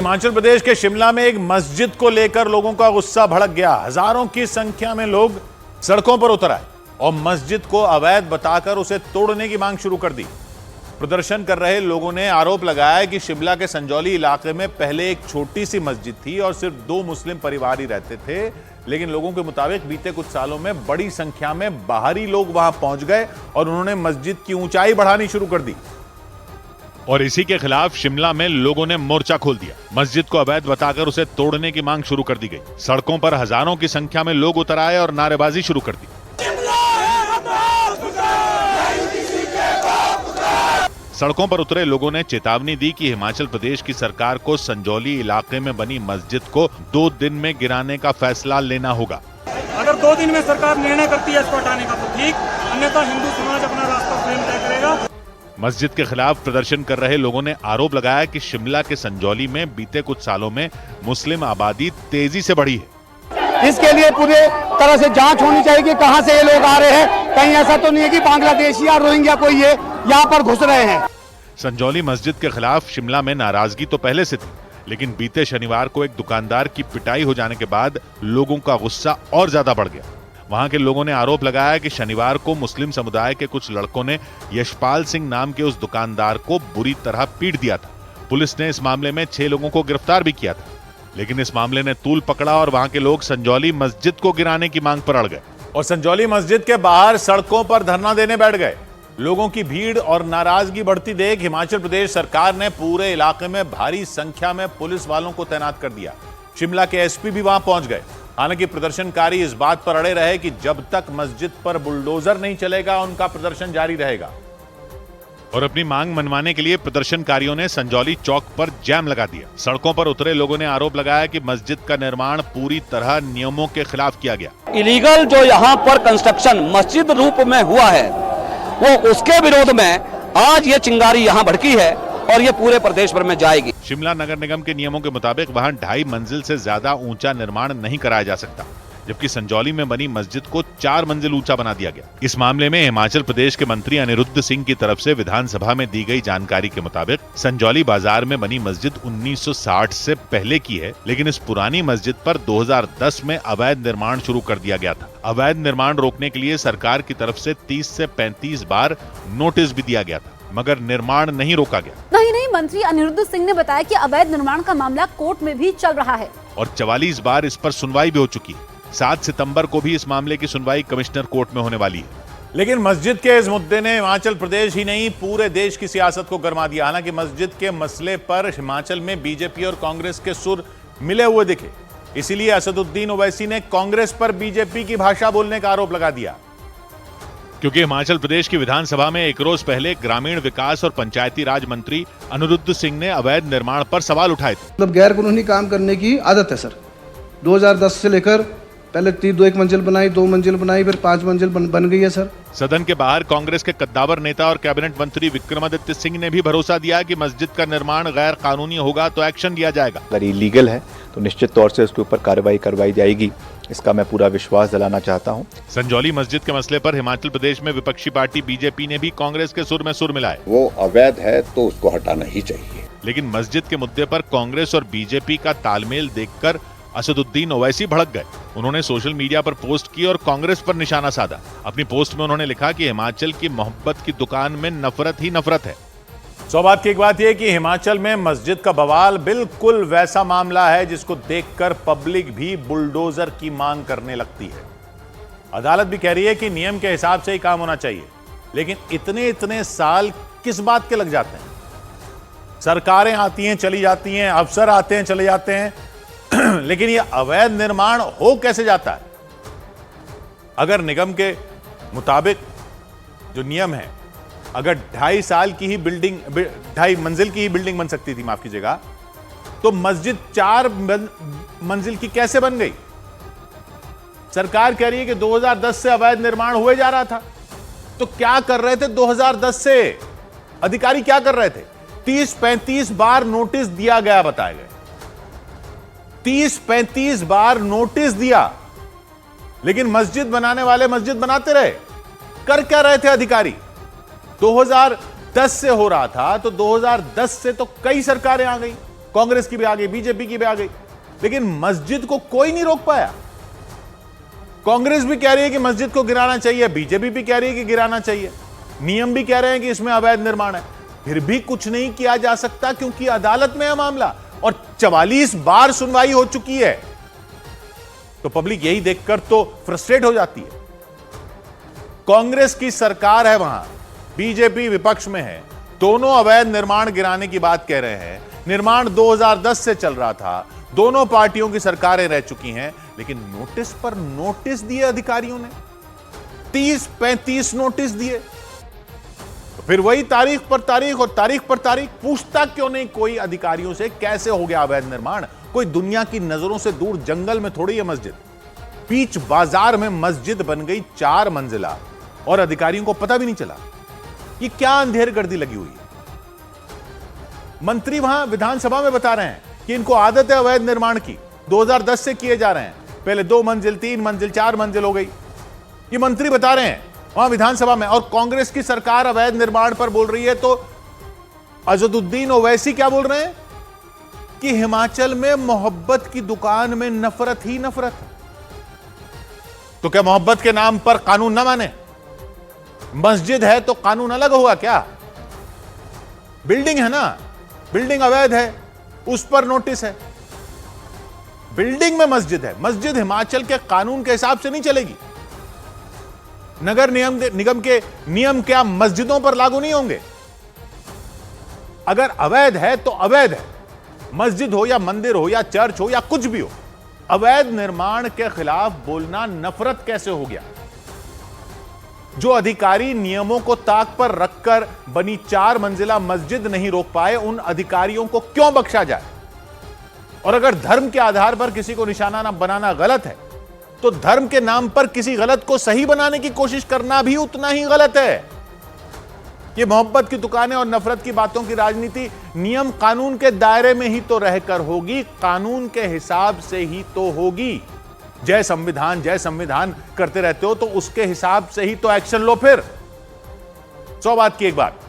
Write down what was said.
हिमाचल प्रदेश के शिमला में एक मस्जिद को लेकर लोगों का गुस्सा भड़क गया। हजारों की संख्या में लोग सड़कों पर उतर आए और मस्जिद को अवैध बताकर उसे तोड़ने की मांग शुरू कर दी। प्रदर्शन कर रहे लोगों ने आरोप लगाया कि शिमला के संजौली इलाके में पहले एक छोटी सी मस्जिद थी और सिर्फ 2 मुस्लिम परिवार ही रहते थे, लेकिन लोगों के मुताबिक बीते कुछ सालों में बड़ी संख्या में बाहरी लोग वहां पहुंच गए और उन्होंने मस्जिद की ऊंचाई बढ़ानी शुरू कर दी। और इसी के खिलाफ शिमला में लोगों ने मोर्चा खोल दिया। मस्जिद को अवैध बताकर उसे तोड़ने की मांग शुरू कर दी गई। सड़कों पर हजारों की संख्या में लोग उतर आए और नारेबाजी शुरू कर दी। सड़कों पर उतरे लोगों ने चेतावनी दी कि हिमाचल प्रदेश की सरकार को संजौली इलाके में बनी मस्जिद को 2 दिन में गिराने का फैसला लेना होगा। अगर 2 दिन में सरकार निर्णय करती है इसको हटाने का तो ठीक, अन्यथा हिंदू समाज अपना रास्ता स्वयं तय करेगा। मस्जिद के खिलाफ प्रदर्शन कर रहे लोगों ने आरोप लगाया कि शिमला के संजौली में बीते कुछ सालों में मुस्लिम आबादी तेजी से बढ़ी है। इसके लिए पूरे तरह से जांच होनी चाहिए कि कहां से ये लोग आ रहे हैं। कहीं ऐसा तो नहीं है कि बांग्लादेशी या रोहिंग्या कोई ये यहाँ पर घुस रहे हैं। संजौली मस्जिद के खिलाफ शिमला में नाराजगी तो पहले से थी, लेकिन बीते शनिवार को एक दुकानदार की पिटाई हो जाने के बाद लोगों का गुस्सा और ज्यादा बढ़ गया। वहां के लोगों ने आरोप लगाया कि शनिवार को मुस्लिम समुदाय के कुछ लड़कों ने यशपाल सिंह नाम के उस दुकानदार को बुरी तरह पीट दिया था। पुलिस ने इस मामले में 6 लोगों को गिरफ्तार भी किया था, लेकिन इस मामले ने तूल पकड़ा और वहां के लोग संजौली मस्जिद को गिराने की मांग पर अड़ गए और संजौली मस्जिद के बाहर सड़कों पर धरना देने बैठ गए। लोगों की भीड़ और नाराजगी बढ़ती देख हिमाचल प्रदेश सरकार ने पूरे इलाके में भारी संख्या में पुलिस वालों को तैनात कर दिया। शिमला के एसपी भी वहां पहुंच गए। हालांकि प्रदर्शनकारी इस बात पर अड़े रहे कि जब तक मस्जिद पर बुलडोजर नहीं चलेगा उनका प्रदर्शन जारी रहेगा। और अपनी मांग मनवाने के लिए प्रदर्शनकारियों ने संजौली चौक पर जैम लगा दिया। सड़कों पर उतरे लोगों ने आरोप लगाया कि मस्जिद का निर्माण पूरी तरह नियमों के खिलाफ किया गया। इलीगल जो यहाँ पर कंस्ट्रक्शन मस्जिद रूप में हुआ है वो उसके विरोध में आज ये चिंगारी यहाँ भड़की है और ये पूरे प्रदेश भर में जाएगी। शिमला नगर निगम के नियमों के मुताबिक वहां 2.5 मंजिल से ज्यादा ऊंचा निर्माण नहीं कराया जा सकता, जबकि संजौली में बनी मस्जिद को 4 मंजिल ऊंचा बना दिया गया। इस मामले में हिमाचल प्रदेश के मंत्री अनिरुद्ध सिंह की तरफ से विधानसभा में दी गई जानकारी के मुताबिक संजौली बाजार में बनी मस्जिद 1960 से पहले की है, लेकिन इस पुरानी मस्जिद पर 2010 में अवैध निर्माण शुरू कर दिया गया था। अवैध निर्माण रोकने के लिए सरकार की तरफ से 30 से 35 बार नोटिस भी दिया गया था, मगर निर्माण नहीं रोका गया। नहीं, मंत्री अनिरुद्ध सिंह ने बताया कि अवैध निर्माण का मामला कोर्ट में भी चल रहा है और 44 बार इस पर सुनवाई भी हो चुकी है। 7 सितंबर को भी इस मामले की सुनवाई कमिश्नर कोर्ट में होने वाली है। लेकिन मस्जिद के इस मुद्दे ने हिमाचल प्रदेश ही नहीं पूरे देश की सियासत को गरमा दिया। हालांकि मस्जिद के मसले पर हिमाचल में बीजेपी और कांग्रेस के सुर मिले हुए दिखे, इसीलिए असदुद्दीन ओवैसी ने कांग्रेस पर बीजेपी की भाषा बोलने का आरोप लगा दिया। क्योंकि हिमाचल प्रदेश की विधानसभा में एक रोज पहले ग्रामीण विकास और पंचायती राज मंत्री अनिरुद्ध सिंह ने अवैध निर्माण पर सवाल उठाए थे। मतलब गैर कानूनी काम करने की आदत है सर। 2010 से लेकर पहले 1 मंजिल बनाई, 2 मंजिल बनाई, फिर 5 मंजिल बन गई है सर। सदन के बाहर कांग्रेस के कद्दावर नेता और कैबिनेट मंत्री विक्रमादित्य सिंह ने भी भरोसा दिया कि मस्जिद का निर्माण गैर कानूनी होगा तो एक्शन लिया जाएगा। अगर इलीगल है तो निश्चित तौर से उसके ऊपर कार्रवाई करवाई जाएगी, इसका मैं पूरा विश्वास दिलाना चाहता हूं। संजौली मस्जिद के मसले पर हिमाचल प्रदेश में विपक्षी पार्टी बीजेपी ने भी कांग्रेस के सुर में सुर मिलाए। वो अवैध है तो उसको हटाना ही चाहिए। लेकिन मस्जिद के मुद्दे पर कांग्रेस और बीजेपी का तालमेल देखकर असदुद्दीन ओवैसी भड़क गए। उन्होंने सोशल मीडिया पर पोस्ट की और कांग्रेस पर निशाना साधा। अपनी पोस्ट में उन्होंने लिखा कि हिमाचल की मोहब्बत की दुकान में नफरत ही नफरत है। सौभाग्य की एक बात यह कि हिमाचल में मस्जिद का बवाल बिल्कुल वैसा मामला है जिसको देखकर पब्लिक भी बुलडोजर की मांग करने लगती है। अदालत भी कह रही है कि नियम के हिसाब से ही काम होना चाहिए, लेकिन इतने साल किस बात के लग जाते हैं? सरकारें आती हैं चली जाती हैं, अफसर आते हैं चले जाते हैं, लेकिन यह अवैध निर्माण हो कैसे जाता है? अगर निगम के मुताबिक जो नियम है, अगर 2.5 साल की ही बिल्डिंग, 2.5 मंजिल की ही बिल्डिंग बन सकती थी, माफ कीजिएगा, तो मस्जिद 4 मंजिल की कैसे बन गई? सरकार कह रही है कि 2010 से अवैध निर्माण हुए जा रहा था। तो क्या कर रहे थे 2010 से? अधिकारी क्या कर रहे थे? 30-35 बार नोटिस दिया गया, बताया गया 30-35 बार नोटिस दिया, लेकिन मस्जिद बनाने वाले मस्जिद बनाते रहे। कर क्या रहे थे अधिकारी? 2010 से हो रहा था तो 2010 से तो कई सरकारें आ गई, कांग्रेस की भी आ गई, बीजेपी की भी आ गई, लेकिन मस्जिद को कोई नहीं रोक पाया। कांग्रेस भी कह रही है कि मस्जिद को गिराना चाहिए, बीजेपी भी कह रही है कि गिराना चाहिए, नियम भी कह रहे हैं कि इसमें अवैध निर्माण है, फिर भी कुछ नहीं किया जा सकता क्योंकि अदालत में है मामला और 44 बार सुनवाई हो चुकी है। तो पब्लिक यही देखकर तो फ्रस्ट्रेट हो जाती है। कांग्रेस की सरकार है वहां, बीजेपी विपक्ष में है, दोनों अवैध निर्माण गिराने की बात कह रहे हैं। निर्माण 2010 से चल रहा था, दोनों पार्टियों की सरकारें रह चुकी हैं, लेकिन नोटिस पर नोटिस दिए अधिकारियों ने, 30-35 नोटिस दिए। तो फिर वही तारीख पर तारीख और तारीख पर तारीख, पूछता क्यों नहीं कोई अधिकारियों से कैसे हो गया अवैध निर्माण? कोई दुनिया की नजरों से दूर जंगल में थोड़ी है मस्जिद, बीच बाजार में मस्जिद बन गई 4 मंजिला और अधिकारियों को पता भी नहीं चला। ये क्या अंधेरगर्दी लगी हुई है? मंत्री वहां विधानसभा में बता रहे हैं कि इनको आदत है अवैध निर्माण की, 2010 से किए जा रहे हैं, पहले 2 मंजिल, 3 मंजिल, 4 मंजिल हो गई। ये मंत्री बता रहे हैं वहां विधानसभा में, और कांग्रेस की सरकार अवैध निर्माण पर बोल रही है। तो अजदुद्दीन ओवैसी क्या बोल रहे हैं कि हिमाचल में मोहब्बत की दुकान में नफरत ही नफरत। तो क्या मोहब्बत के नाम पर कानून ना माने? मस्जिद है तो कानून अलग होगा क्या? बिल्डिंग है ना, बिल्डिंग अवैध है, उस पर नोटिस है। बिल्डिंग में मस्जिद है, मस्जिद हिमाचल के कानून के हिसाब से नहीं चलेगी। नगर निगम के नियम क्या मस्जिदों पर लागू नहीं होंगे? अगर अवैध है तो अवैध है, मस्जिद हो या मंदिर हो या चर्च हो या कुछ भी हो, अवैध निर्माण के खिलाफ बोलना नफरत कैसे हो गया? जो अधिकारी नियमों को ताक पर रखकर बनी 4 मंजिला मस्जिद नहीं रोक पाए, उन अधिकारियों को क्यों बख्शा जाए? और अगर धर्म के आधार पर किसी को निशाना बनाना गलत है, तो धर्म के नाम पर किसी गलत को सही बनाने की कोशिश करना भी उतना ही गलत है। ये मोहब्बत की दुकानें और नफरत की बातों की राजनीति नियम कानून के दायरे में ही तो रहकर होगी, कानून के हिसाब से ही तो होगी। जय संविधान करते रहते हो तो उसके हिसाब से ही तो एक्शन लो। फिर 100 बात की एक बात,